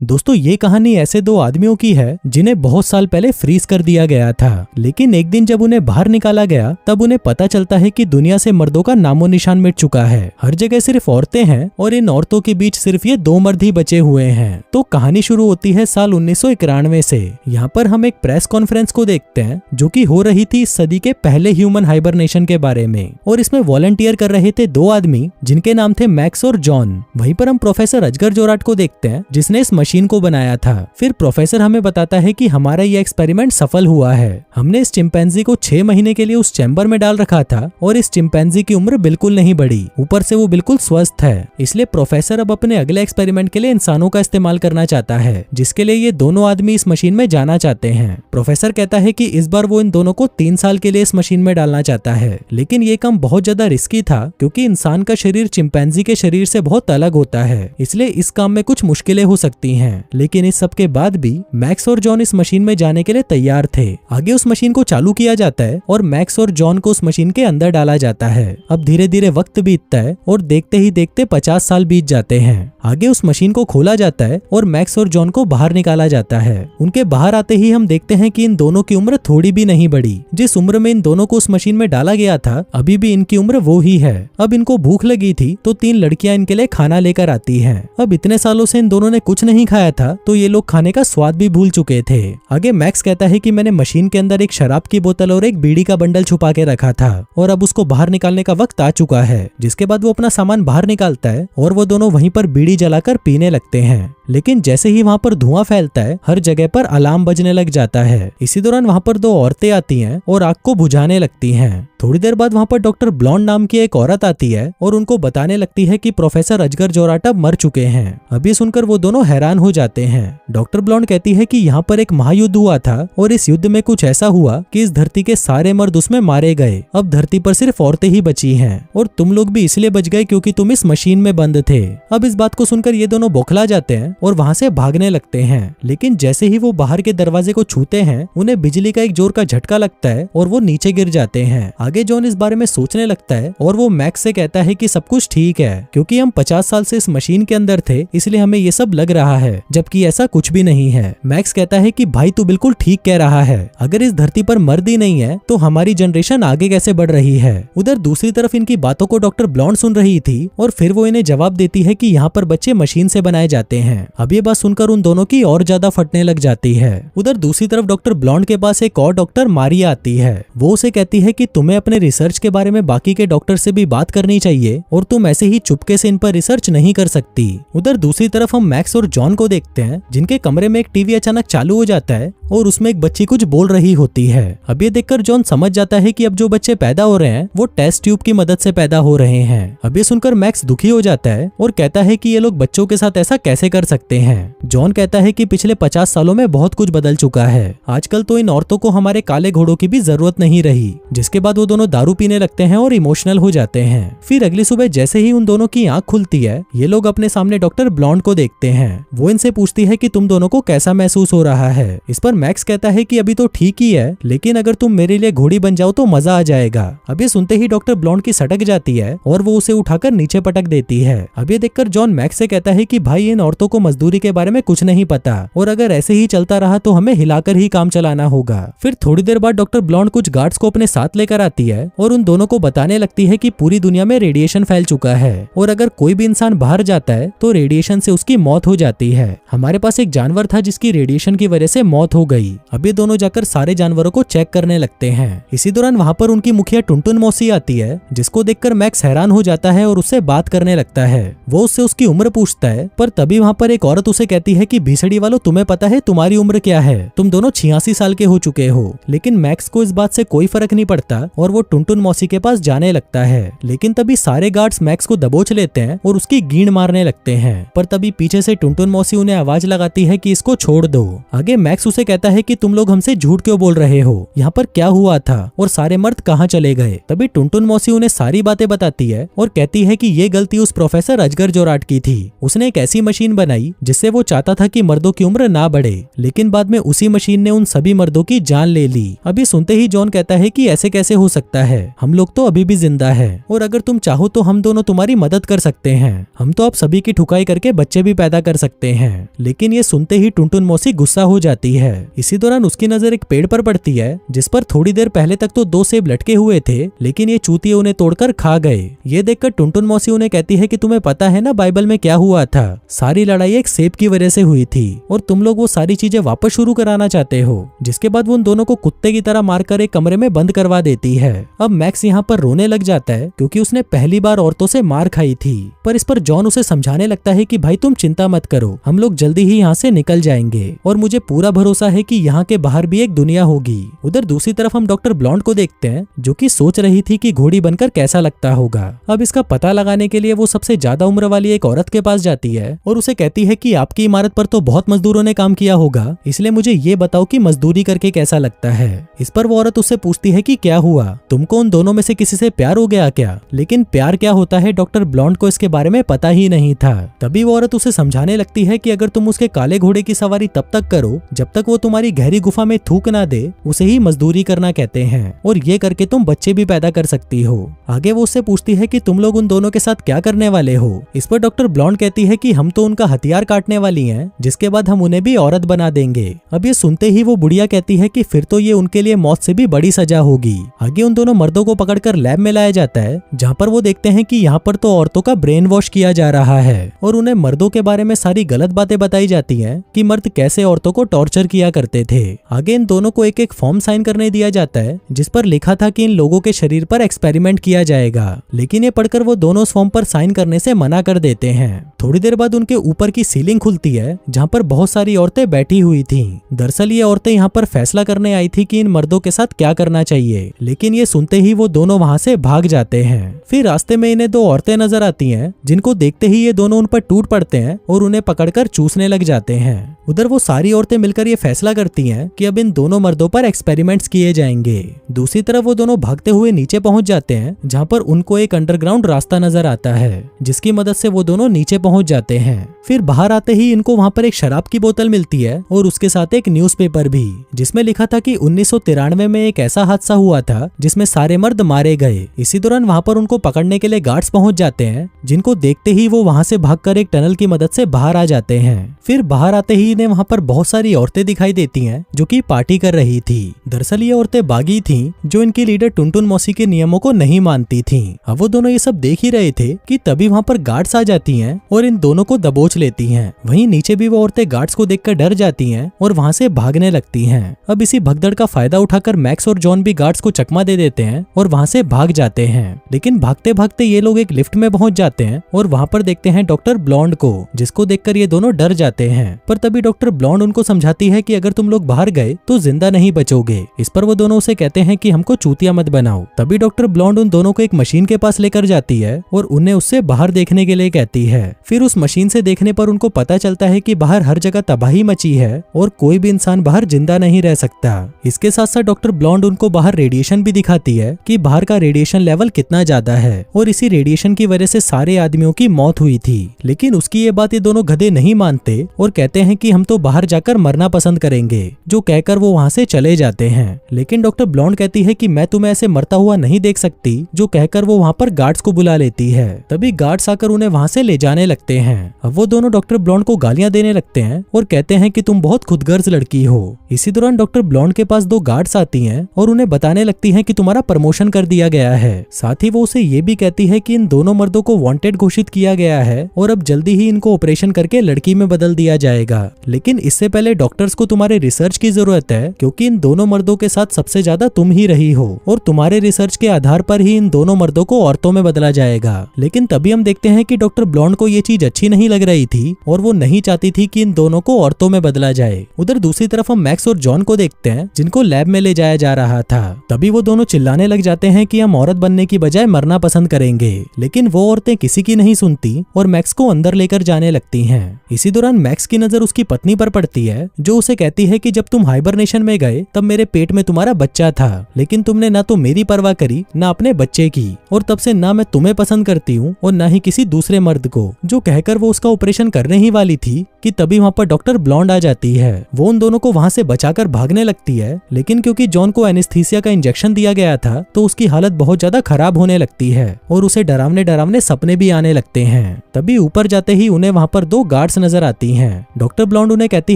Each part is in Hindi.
दोस्तों ये कहानी ऐसे दो आदमियों की है जिन्हें बहुत साल पहले फ्रीज कर दिया गया था, लेकिन एक दिन जब उन्हें बाहर निकाला गया तब उन्हें पता चलता है कि दुनिया से मर्दों का नामो निशान मिट चुका है। हर जगह सिर्फ औरतें हैं और इन औरतों के बीच सिर्फ ये दो मर्द ही बचे हुए हैं। तो कहानी शुरू होती है साल 1991 से। यहाँ पर हम एक प्रेस कॉन्फ्रेंस को देखते हैं जो कि हो रही थी इस सदी के पहले ह्यूमन हाइबरनेशन के बारे में, और इसमें वॉलंटियर कर रहे थे दो आदमी जिनके नाम थे मैक्स और जॉन। वहीं पर हम प्रोफेसर अजगर जोराट को देखते हैं जिसने इस मशीन को बनाया था। फिर प्रोफेसर हमें बताता है कि हमारा ये एक्सपेरिमेंट सफल हुआ है। हमने इस चिंपैंजी को 6 महीने के लिए उस चैम्बर में डाल रखा था और इस चिंपैंजी की उम्र बिल्कुल नहीं बढ़ी, ऊपर से वो बिल्कुल स्वस्थ है। इसलिए प्रोफेसर अब अपने अगले एक्सपेरिमेंट के लिए इंसानों का इस्तेमाल करना चाहता है, जिसके लिए ये दोनों आदमी इस मशीन में जाना चाहते हैं। प्रोफेसर कहता है कि इस बार वो इन दोनों को 3 साल के लिए इस मशीन में डालना चाहता है, लेकिन ये काम बहुत ज्यादा रिस्की था क्योंकि इंसान का शरीर चिंपैंजी के शरीर से बहुत अलग होता है, इसलिए इस काम में कुछ मुश्किलें हो सकती हैं। लेकिन इस सब के बाद भी मैक्स और जॉन इस मशीन में जाने के लिए तैयार थे। आगे उस मशीन को चालू किया जाता है और मैक्स और जॉन को उस मशीन के अंदर डाला जाता है। अब धीरे धीरे वक्त बीतता है और देखते ही देखते 50 साल बीत जाते हैं। आगे उस मशीन को खोला जाता है और मैक्स और जॉन को बाहर निकाला जाता है। उनके बाहर आते ही हम देखते हैं कि इन दोनों की उम्र थोड़ी भी नहीं बढ़ी। जिस उम्र में इन दोनों को उस मशीन में डाला गया था अभी भी इनकी उम्र वो ही है। अब इनको भूख लगी थी तो 3 लड़कियां इनके लिए खाना लेकर आती हैं। अब इतने सालों से इन दोनों ने कुछ नहीं खाया था तो ये लोग खाने का स्वाद भी भूल चुके थे। आगे मैक्स कहता है कि मैंने मशीन के अंदर एक शराब की बोतल और एक बीड़ी का बंडल छुपा के रखा था और अब उसको बाहर निकालने का वक्त आ चुका है। जिसके बाद वो अपना सामान बाहर निकालता है और वो दोनों वहीं पर बीड़ी जलाकर पीने लगते हैं। लेकिन जैसे ही वहाँ पर धुआं फैलता है हर जगह पर अलार्म बजने लग जाता है। इसी दौरान वहाँ पर 2 औरतें आती हैं और आग को बुझाने लगती हैं। थोड़ी देर बाद वहाँ पर डॉक्टर ब्लॉन्ड नाम की एक औरत आती है और उनको बताने लगती है कि प्रोफेसर अजगर जोराट अब मर चुके हैं। अब ये सुनकर वो दोनों हैरान हो जाते हैं। डॉक्टर ब्लॉन्ड कहती है कि यहाँ पर एक महायुद्ध हुआ था और इस युद्ध में कुछ ऐसा हुआ कि इस धरती के सारे मर्द उसमें मारे गए। अब धरती पर सिर्फ औरतें ही बची हैं और तुम लोग भी इसलिए बच गए क्योंकि तुम इस मशीन में बंद थे। अब इस बात को सुनकर ये दोनों बौखला जाते हैं और वहाँ से भागने लगते हैं। लेकिन जैसे ही वो बाहर के दरवाजे को छूते हैं उन्हें बिजली का एक जोर का झटका लगता है और वो नीचे गिर जाते हैं। आगे जॉन इस बारे में सोचने लगता है और वो मैक्स से कहता है कि सब कुछ ठीक है क्योंकि हम 50 साल से इस मशीन के अंदर थे इसलिए हमें ये सब लग रहा है, जबकि ऐसा कुछ भी नहीं है। मैक्स कहता है कि भाई तू बिल्कुल ठीक कह रहा है, अगर इस धरती पर मर्द ही नहीं है तो हमारी जनरेशन आगे कैसे बढ़ रही है। उधर दूसरी तरफ इनकी बातों को डॉक्टर ब्लॉन्ड सुन रही थी और फिर वो इन्हें जवाब देती है कि यहाँ पर बच्चे मशीन से बनाए जाते हैं। अब ये बात सुनकर उन दोनों की और ज्यादा फटने लग जाती है। उधर दूसरी तरफ डॉक्टर ब्लॉन्ड के पास एक और डॉक्टर मारिया आती है। वो उसे कहती है कि तुम्हें अपने रिसर्च के बारे में बाकी के डॉक्टर से भी बात करनी चाहिए और तुम ऐसे ही चुपके से इन पर रिसर्च नहीं कर सकती। उधर दूसरी तरफ हम मैक्स और जॉन को देखते हैं जिनके कमरे में एक टीवी अचानक चालू हो जाता है और उसमें एक बच्ची कुछ बोल रही होती है। अब ये देखकर जॉन समझ जाता है कि अब जो बच्चे पैदा हो रहे हैं वो टेस्ट ट्यूब की मदद से पैदा हो रहे हैं। अब ये सुनकर मैक्स दुखी हो जाता है और कहता है कि ये लोग बच्चों के साथ ऐसा कैसे कर सकते हैं। जॉन कहता है कि पिछले 50 सालों में बहुत कुछ बदल चुका है, आजकल तो इन औरतों को हमारे काले घोड़ों की भी जरूरत नहीं रही। जिसके बाद वो दोनों दारू पीने लगते हैं और इमोशनल हो जाते हैं। फिर अगली सुबह जैसे ही उन दोनों की आंख खुलती है ये लोग अपने सामने डॉक्टर ब्लॉन्ड को देखते हैं। वो इनसे पूछती है कि तुम दोनों को कैसा महसूस हो रहा है। इस पर मैक्स कहता है कि अभी तो ठीक ही है, लेकिन अगर तुम मेरे लिए घोड़ी बन जाओ तो मजा आ जाएगा। अब ये सुनते ही डॉक्टर ब्लॉन्ड की सटक जाती है और वो उसे उठाकर नीचे पटक देती है। अब ये देखकर जॉन मैक्स से कहता है कि भाई इन औरतों को मजदूरी के बारे में कुछ नहीं पता और अगर ऐसे ही चलता रहा तो हमें हिलाकर ही काम चलाना होगा। फिर थोड़ी देर बाद डॉक्टर ब्लॉन्ड कुछ गार्ड्स को अपने साथ लेकर आती है और उन दोनों को बताने लगती है कि पूरी दुनिया में रेडिएशन फैल चुका है और अगर कोई भी इंसान बाहर जाता है तो रेडिएशन से उसकी मौत हो जाती है। हमारे पास एक जानवर था जिसकी रेडिएशन की वजह से मौत हो गई। अब ये दोनों जाकर सारे जानवरों को चेक करने लगते हैं। इसी दौरान वहाँ पर उनकी मुखिया टुनटुन मौसी आती है जिसको देखकर मैक्स हैरान हो जाता है और उससे बात करने लगता है। वो उससे उसकी उम्र पूछता है पर तभी वहाँ पर एक औरत उसे कहती है कि भीसड़ी वालों तुम्हें पता है तुम्हारी उम्र क्या है, तुम दोनों 86 साल के हो चुके हो। लेकिन मैक्स को इस बात से कोई फर्क नहीं पड़ता और वो टुनटुन मौसी के पास जाने लगता है। लेकिन तभी सारे गार्ड्स मैक्स को दबोच लेते हैं और उसकी गींड मारने लगते हैं। पर तभी पीछे से टुनटुन मौसी उन्हें आवाज लगाती है कि इसको छोड़ दो। आगे मैक्स उसे कहता है कि तुम लोग हमसे झूठ क्यों बोल रहे हो, यहाँ पर क्या हुआ था और सारे मर्द कहाँ चले गए। तभी टुनटुन मौसी उन्हें सारी बातें बताती है और कहती है कि ये गलती उस प्रोफेसर अजगर जोराट की थी। उसने एक ऐसी मशीन बनाई जिससे वो चाहता था कि मर्दों की उम्र ना बढ़े, लेकिन बाद में उसी मशीन ने उन सभी मर्दों की जान ले ली। अभी सुनते ही जॉन कहता है कि ऐसे कैसे हो सकता है, हम लोग तो अभी भी जिंदा है और अगर तुम चाहो तो हम दोनों तुम्हारी मदद कर सकते हैं। हम तो अब सभी की ठुकाई करके बच्चे भी पैदा कर सकते हैं। लेकिन ये सुनते ही टुनटुन मौसी गुस्सा हो जाती है। इसी दौरान उसकी नजर एक पेड़ पर पड़ती है जिस पर थोड़ी देर पहले तक तो 2 सेब लटके हुए थे, लेकिन ये चूतिए उन्हें तोड़कर खा गए। ये देखकर टुनटुन मौसी उन्हें कहती है कि तुम्हें पता है ना बाइबल में क्या हुआ था, सारी लड़ाई एक सेब की वजह से हुई थी और तुम लोग वो सारी चीजें वापस शुरू कराना चाहते हो। जिसके बाद वो उन दोनों को कुत्ते की तरह मारकर एक कमरे में बंद करवा देती है। अब मैक्स यहाँ पर रोने लग जाता है क्योंकि उसने पहली बार औरतों से मार खाई थी, पर इस पर जॉन उसे समझाने लगता है कि भाई तुम चिंता मत करो, हम लोग जल्दी ही यहाँ से निकल जाएंगे और मुझे पूरा भरोसा है कि यहाँ के बाहर भी एक दुनिया होगी। उधर दूसरी तरफ हम डॉक्टर ब्लॉन्ड को देखते हैं जो कि सोच रही थी कि घोड़ी बनकर कैसा लगता होगा। अब इसका पता लगाने के लिए वो सबसे ज्यादा उम्र वाली एक औरत के पास जाती है और उसे कहती है कि आपकी इमारत पर तो बहुत मजदूरों ने काम किया होगा, इसलिए मुझे ये बताओ कि मजदूरी करके कैसा लगता है। इस पर वो औरत उससे पूछती है कि क्या हुआ, तुमको उन दोनों में से किसी से प्यार हो गया क्या। लेकिन प्यार क्या होता है डॉक्टर ब्लॉन्ड को इसके बारे में पता ही नहीं था। तभी वो औरत उसे समझाने लगती है कि अगर तुम उसके काले घोड़े की सवारी तब तक करो जब तक वो तुम्हारी गहरी गुफा में थूक ना दे, उसे ही मजदूरी करना कहते हैं और ये करके तुम बच्चे भी पैदा कर सकती हो। आगे वो उससे पूछती है कि तुम लोग उन दोनों के साथ क्या करने वाले हो। इस पर डॉक्टर ब्लॉन्ड कहती है कि हम तो उनका हथियार काटने वाली हैं, जिसके बाद हम उन्हें भी औरत बना देंगे। अब ये सुनते ही वो बुढ़िया कहती है कि फिर तो ये उनके लिए मौत से भी बड़ी सजा होगी। आगे उन दोनों मर्दों को पकड़कर लैब में लाया जाता है जहाँ पर वो देखते हैं कि यहाँ पर तो औरतों का ब्रेन वॉश किया जा रहा है और उन्हें मर्दों के बारे में सारी गलत बातें बताई जाती हैं कि मर्द कैसे औरतों को टॉर्चर किया करते थे। आगे इन दोनों को एक एक फॉर्म साइन करने दिया जाता है जिस पर लिखा था कि इन लोगों के शरीर पर एक्सपेरिमेंट किया जाएगा, लेकिन ये पढ़कर वो दोनों उस फॉर्म पर साइन करने से मना कर देते हैं। थोड़ी देर बाद उनके ऊपर की सीलिंग खुलती है जहाँ पर बहुत सारी औरतें बैठी हुई थीं। दरअसल ये औरतें यहाँ पर फैसला करने आई थी कि इन मर्दों के साथ क्या करना चाहिए, लेकिन ये सुनते ही वो दोनों वहाँ से भाग जाते हैं। फिर रास्ते में इन्हें 2 औरतें नजर आती हैं जिनको देखते ही ये दोनों उन पर टूट पड़ते हैं और उन्हें पकड़कर चूसने लग जाते हैं। उधर वो सारी औरतें मिलकर ये फैसला करती हैं कि अब इन दोनों मर्दों पर एक्सपेरिमेंट्स किए जाएंगे। दूसरी तरफ वो दोनों भागते हुए नीचे पहुंच जाते हैं जहाँ पर उनको एक अंडरग्राउंड रास्ता नजर आता है जिसकी मदद से वो दोनों नीचे पहुंच जाते हैं। फिर बाहर आते ही इनको वहाँ पर एक शराब की बोतल मिलती है और उसके साथ एक न्यूज़पेपर भी जिसमें लिखा था कि 1993 में एक ऐसा हादसा हुआ था जिसमें सारे मर्द मारे गए। इसी दौरान वहाँ पर उनको पकड़ने के लिए गार्ड्स पहुंच जाते हैं जिनको देखते ही वो वहाँ से भागकर एक टनल की मदद से बाहर आ जाते हैं। फिर बाहर आते ही इन्हें वहाँ पर बहुत सारी औरतें दिखाई देती हैं जो कि पार्टी कर रही थी। दरअसल ये औरतें बागी थीं जो इनकी लीडर टुनटुन मौसी के नियमों को नहीं मानती थीं। अब वो दोनों ये सब देख ही रहे थे कि तभी वहाँ पर गार्ड्स आ जाती हैं और इन दोनों को दबोच लेती हैं। वहीं नीचे भी वो औरतें गार्ड्स को देखकर डर जाती हैं और वहाँ से भागने लगती हैं। अब इसी भगदड़ का फायदा उठाकर मैक्स और जॉन भी गार्ड्स को चकमा दे देते हैं और वहाँ से भाग जाते हैं। लेकिन भागते भागते ये लोग एक लिफ्ट में पहुंच जाते हैं और वहाँ पर देखते हैं डॉक्टर ब्लॉन्ड को, जिसको देखकर ये दोनों डर जाते हैं। पर तभी डॉक्टर ब्लॉन्ड उनको समझाती है कि अगर तुम लोग बाहर गए तो जिंदा नहीं बचोगे। इस पर वो दोनों उसे कहते हैं कि हमको चूतिया मत बनाओ। तभी डॉक्टर ब्लॉन्ड उन दोनों को एक मशीन के पास लेकर जाती है और उन्हें उससे बाहर देखने के लिए कहती है। फिर उस मशीन से देखने पर उनको पता चलता है कि बाहर हर जगह तबाही मची है और कोई भी इंसान बाहर जिंदा नहीं रह सकता। इसके साथ साथ डॉक्टर ब्लॉन्ड उनको बाहर रेडिएशन भी दिखाती है कि बाहर का रेडिएशन लेवल कितना ज्यादा है और इसी रेडिएशन की वजह से सारे आदमियों की मौत हुई थी। लेकिन उसकी ये बात ये दोनों गधे नहीं मानते और कहते हैं कि हम तो बाहर जाकर मरना पसंद करेंगे, जो कहकर वो वहाँ से चले जाते हैं। लेकिन डॉक्टर ब्लॉन्ड कहती है कि मैं तुम्हें ऐसे मरता हुआ नहीं देख सकती, जो कहकर वो वहाँ पर गार्ड्स को बुला लेती है। तभी गार्ड्स आकर उन्हें वहाँ से ले जाने लगते हैं। अब वो दोनों डॉक्टर ब्लॉन्ड को गालियां देने लगते हैं और कहते हैं कि तुम बहुत खुदगर्ज लड़की हो। इसी दौरान डॉक्टर ब्लॉन्ड के पास 2 गार्ड्स आती हैं और उन्हें बताने लगती हैं कि तुम्हारा प्रमोशन कर दिया गया है। साथ ही वो उसे ये भी कहती है कि इन दोनों मर्दों को वांटेड घोषित किया गया है और अब जल्दी ही इनको ऑपरेशन करके लड़की में बदल दिया जाएगा। लेकिन इससे पहले डॉक्टर्स को तुम्हारे रिसर्च की जरूरत है, क्योंकि इन दोनों मर्दों के साथ सबसे ज्यादा तुम ही रही हो और तुम्हारे रिसर्च के आधार पर ही इन दोनों मर्दों को औरतों में बदला जाएगा। लेकिन तभी हम देखते हैं कि डॉक्टर ब्लॉन्ड को ये चीज अच्छी नहीं लग रही थी और वो नहीं चाहती थी कि इन दोनों को औरतों में बदला जाए। उधर दूसरी तरफ हम मैक्स और जॉन को देखते हैं जिनको लैब में ले जाया जा रहा था। तभी वो दोनों चिल्लाने लग जाते हैं कि हम औरत बनने की बजाय मरना पसंद करेंगे। लेकिन वो औरतें किसी की नहीं सुनती और मैक्स को अंदर लेकर जाने लगती हैं। इसी दौरान मैक्स की नजर उसकी पत्नी पर पड़ती है, जो उसे कहती है कि जब तुम हाइबरनेशन में गए तब मेरे पेट में तुम्हारा बच्चा था, लेकिन तुमने ना तो मेरी परवाह करी ना अपने बच्चे की, और तब से ना मैं तुम्हें पसंद करती हूँ और ना ही किसी दूसरे मर्द को। जो कहकर वो उसका ऑपरेशन करने ही वाली थी कि तभी वहाँ पर डॉक्टर ब्लॉन्ड आ जाती है। वो उन दोनों को वहाँ से बचाकर भागने लगती है, लेकिन क्योंकि जॉन को एनेस्थीसिया का इंजेक्शन दिया गया था तो उसकी हालत बहुत ज्यादा खराब होने लगती है और उसे डरावने डरावने सपने भी आने लगते हैं। तभी ऊपर जाते ही उन्हें वहाँ पर 2 गार्ड्स नजर आती हैं। डॉक्टर ब्लॉन्ड उन्हें कहती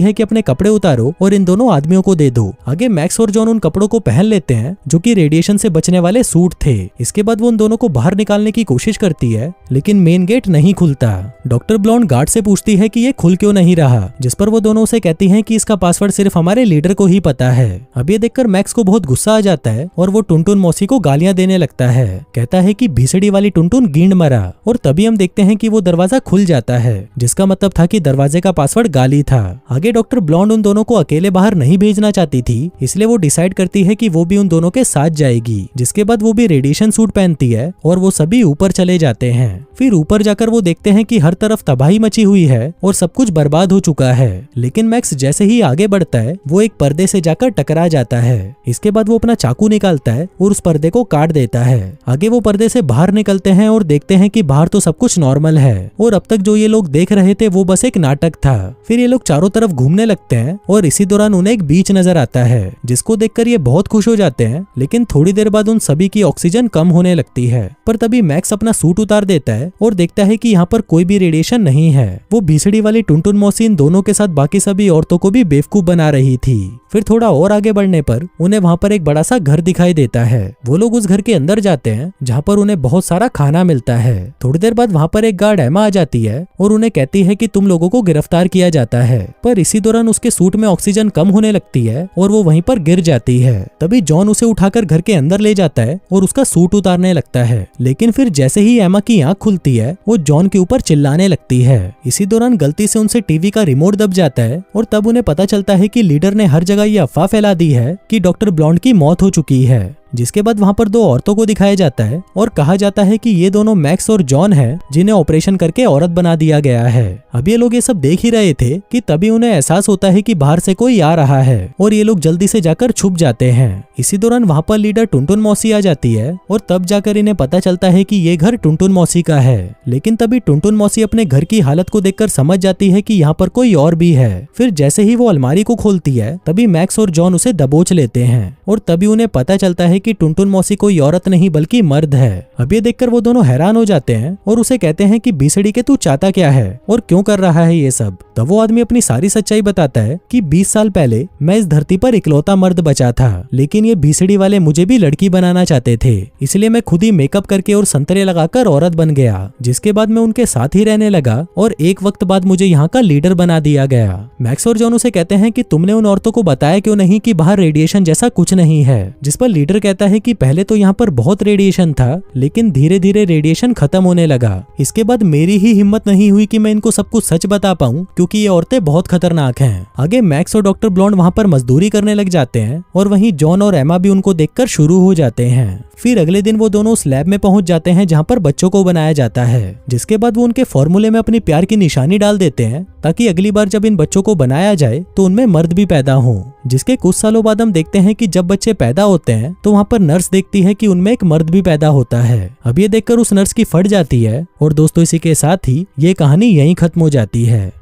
है कि अपने कपड़े उतारो और इन दोनों आदमियों को दे दो। आगे मैक्स और जॉन उन कपड़ों को पहन लेते हैं जो कि रेडिएशन से बचने वाले सूट थे। इसके बाद वो उन दोनों को बाहर निकालने की कोशिश करती है, लेकिन मेन गेट नहीं खुलता। डॉक्टर ब्लॉन्ड गार्ड से पूछती है कि ये खुल क्यों नहीं रहा, जिस पर वो दोनों उसे कहती हैं कि इसका पासवर्ड सिर्फ हमारे लीडर को ही पता है। अब ये देखकर मैक्स को बहुत गुस्सा आ जाता है और वो टुनटुन मौसी को गालियां देने लगता है। कहता है कि भीसड़ी वाली टुनटुन गींड मरा। और तभी हम देखते हैं कि वो दरवाजा खुल जाता है, जिसका मतलब था कि दरवाजे का पासवर्ड गाली था। आगे डॉक्टर ब्लॉन्ड उन दोनों को अकेले बाहर नहीं भेजना चाहती थी, इसलिए वो डिसाइड करती है कि वो भी उन दोनों के साथ जाएगी। जिसके बाद वो भी रेडिएशन सूट पहनती है और वो सभी ऊपर चले जाते हैं। फिर ऊपर जाकर वो देखते हैं कि हर तरफ तबाही मची हुई है और सब कुछ बर्बाद हो चुका है। लेकिन मैक्स जैसे ही आगे बढ़ता है वो एक पर्दे से जाकर टकरा जाता है। इसके बाद वो अपना चाकू निकालता है और उस पर्दे को काट देता है। आगे वो पर्दे से बाहर निकलते हैं और देखते हैं कि बाहर तो सब कुछ नॉर्मल है और अब तक जो ये लोग देख रहे थे वो बस एक नाटक था। फिर ये लोग चारों तरफ घूमने लगते हैं और इसी दौरान उन्हें एक बीच नजर आता है, जिसको देखकर ये बहुत खुश हो जाते हैं। लेकिन थोड़ी देर बाद उन सभी की ऑक्सीजन कम होने लगती है। पर तभी मैक्स अपना सूट उतार देता है और देखता है कि यहाँ पर कोई भी रेडिएशन नहीं है। वो भीसड़ी वाली टुनटुन मौसी इन दोनों के साथ बाकी सभी औरतों को भी बेवकूफ बना रही थी। फिर थोड़ा और आगे बढ़ने पर उन्हें वहाँ पर एक बड़ा सा घर दिखाई देता है। वो लोग उस घर के अंदर जाते हैं जहाँ पर उन्हें बहुत सारा खाना मिलता है। थोड़ी देर बाद वहाँ पर एक गार्ड एमा आ जाती है और उन्हें कहती है कि तुम लोगों को गिरफ्तार किया जाता है। पर इसी दौरान उसके सूट में ऑक्सीजन कम होने लगती है और वो वहीं पर गिर जाती है। तभी जॉन उसे उठाकर घर के अंदर ले जाता है और उसका सूट उतारने लगता है। लेकिन फिर जैसे ही एमा की आंख खुलती है वो जॉन के ऊपर चिल्लाने लगती है। इसी दौरान गलती से उनसे टीवी का रिमोट दब जाता है और तब उन्हें पता चलता है कि लीडर ने हर जगह ये अफवाह फैला दी है कि डॉक्टर ब्लॉन्ड की मौत हो चुकी है। जिसके बाद वहाँ पर 2 औरतों को दिखाया जाता है और कहा जाता है कि ये दोनों मैक्स और जॉन हैं, जिन्हें ऑपरेशन करके औरत बना दिया गया है। अब ये लोग ये सब देख ही रहे थे कि तभी उन्हें एहसास होता है कि बाहर से कोई आ रहा है और ये लोग जल्दी से जाकर छुप जाते हैं। इसी दौरान वहाँ पर लीडर टुनटुन मौसी आ जाती है और तब जाकर इन्हें पता चलता है कि ये घर टुनटुन मौसी का है। लेकिन तभी टुनटुन मौसी अपने घर की हालत को देखकर समझ जाती है कि यहाँ पर कोई और भी है। फिर जैसे ही वो अलमारी को खोलती है तभी मैक्स और जॉन उसे दबोच लेते हैं और तभी उन्हें पता चलता है कि टुनटुन मौसी कोई औरत नहीं बल्कि मर्द है। अब ये देखकर वो दोनों हैरान हो जाते हैं और उसे कहते हैं कि भीसड़ी के तू चाहता क्या है और क्यों कर रहा है ये सब। तब वो आदमी अपनी सारी सच्चाई बताता है कि 20 साल पहले मैं इस धरती पर इकलौता मर्द बचा था, लेकिन ये भीसड़ी वाले मुझे भी लड़की बनाना चाहते थे, इसलिए मैं खुद ही मेकअप करके और संतरे लगाकर औरत बन गया। जिसके बाद मैं उनके साथ ही रहने लगा और एक वक्त बाद मुझे यहाँ का लीडर बना दिया गया। मैक्स और जॉन उसे कहते हैं कि तुमने उन औरतों को बताया क्यों नहीं कि बाहर रेडिएशन जैसा कुछ नहीं है। जिस पर लीडर कहता है कि पहले तो यहाँ पर बहुत रेडिएशन था, लेकिन धीरे धीरे रेडिएशन खत्म होने लगा। इसके बाद मेरी ही हिम्मत नहीं हुई कि मैं इनको सब कुछ सच बता पाऊं, क्योंकि ये औरतें बहुत खतरनाक हैं। आगे मैक्स और डॉक्टर ब्लॉन्ड वहाँ पर मजदूरी करने लग जाते हैं और वहीं जॉन और एमा भी उनको देखकर शुरू हो जाते हैं। फिर अगले दिन वो दोनों उस लैब में पहुंच जाते हैं जहाँ पर बच्चों को बनाया जाता है। जिसके बाद वो उनके फॉर्मूले में अपनी प्यार की निशानी डाल देते हैं ताकि अगली बार जब इन बच्चों को बनाया जाए तो उनमें मर्द भी पैदा हो। जिसके कुछ सालों बाद हम देखते हैं कि जब बच्चे पैदा होते हैं तो वहाँ पर नर्स देखती है कि उनमें एक मर्द भी पैदा होता है। अब ये देखकर उस नर्स की फट जाती है। और दोस्तों इसी के साथ ही ये कहानी यहीं खत्म हो जाती है।